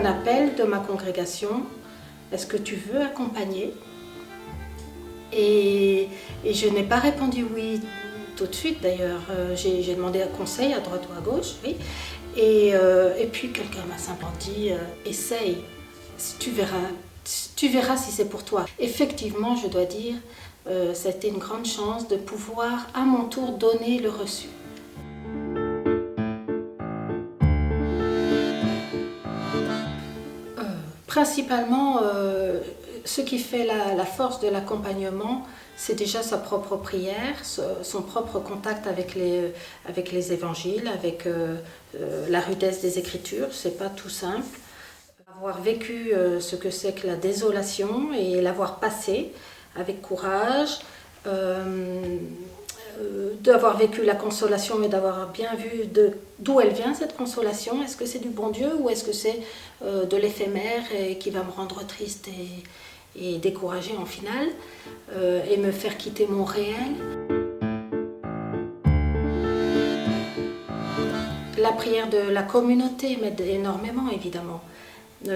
un appel de ma congrégation. Est-ce que tu veux accompagner? Et je n'ai pas répondu oui tout de suite d'ailleurs. J'ai demandé un conseil à droite ou à gauche, oui. Et puis quelqu'un m'a simplement dit essaye, tu verras si c'est pour toi. Effectivement, je dois dire, ça a été une grande chance de pouvoir à mon tour donner le reçu. Principalement, ce qui fait la force de l'accompagnement, c'est déjà sa propre prière, son propre contact avec les évangiles, avec la rudesse des Écritures. C'est pas tout simple. Avoir vécu ce que c'est que la désolation et l'avoir passé avec courage, d'avoir vécu la consolation, mais d'avoir bien vu d'où elle vient cette consolation. Est-ce que c'est du bon Dieu ou est-ce que c'est de l'éphémère et qui va me rendre triste et découragée en finale et me faire quitter mon réel. La prière de la communauté m'aide énormément évidemment.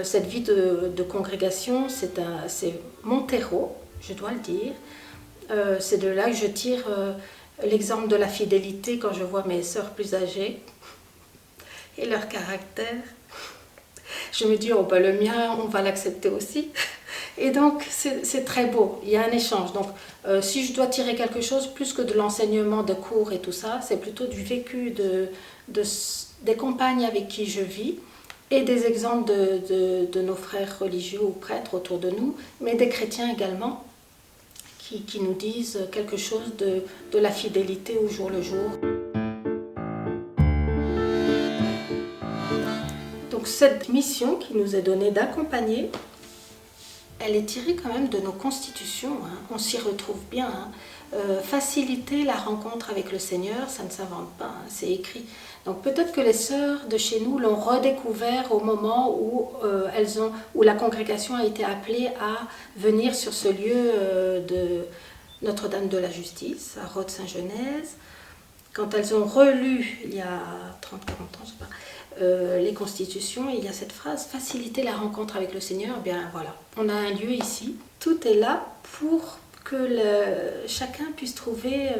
Cette vie de congrégation, c'est mon terreau, je dois le dire. C'est de là que je tire l'exemple de la fidélité quand je vois mes sœurs plus âgées et leur caractère. Je me dis, oh ben le mien, on va l'accepter aussi. Et donc, c'est très beau, il y a un échange. Donc, si je dois tirer quelque chose, plus que de l'enseignement de cours et tout ça, c'est plutôt du vécu des compagnes avec qui je vis et des exemples de nos frères religieux ou prêtres autour de nous, mais des chrétiens également, qui nous disent quelque chose de la fidélité au jour le jour. Donc cette mission qui nous est donnée d'accompagner, elle est tirée quand même de nos constitutions, hein. On s'y retrouve bien. Hein. Faciliter la rencontre avec le Seigneur, ça ne s'invente pas, hein, c'est écrit. Donc peut-être que les sœurs de chez nous l'ont redécouvert au moment où, où la congrégation a été appelée à venir sur ce lieu de Notre-Dame de la Justice, à Rhodes-Saint-Genèse. Quand elles ont relu, il y a 30-40 ans, je sais pas, les constitutions, il y a cette phrase « faciliter la rencontre avec le Seigneur ». Eh bien voilà, on a un lieu ici. Tout est là pour que chacun puisse trouver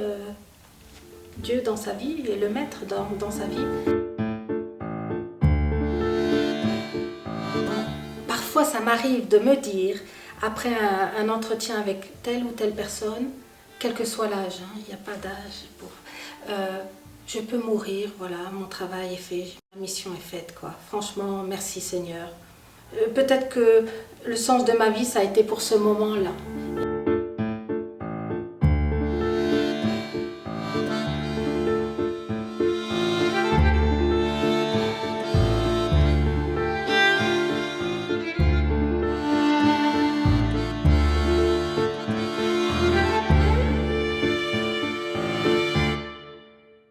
Dieu dans sa vie et le mettre dans sa vie. Parfois, ça m'arrive de me dire, après un entretien avec telle ou telle personne, quel que soit l'âge, hein, il n'y a pas d'âge pour... je peux mourir, voilà, mon travail est fait, ma mission est faite, quoi. Franchement, merci Seigneur. Peut-être que le sens de ma vie, ça a été pour ce moment-là.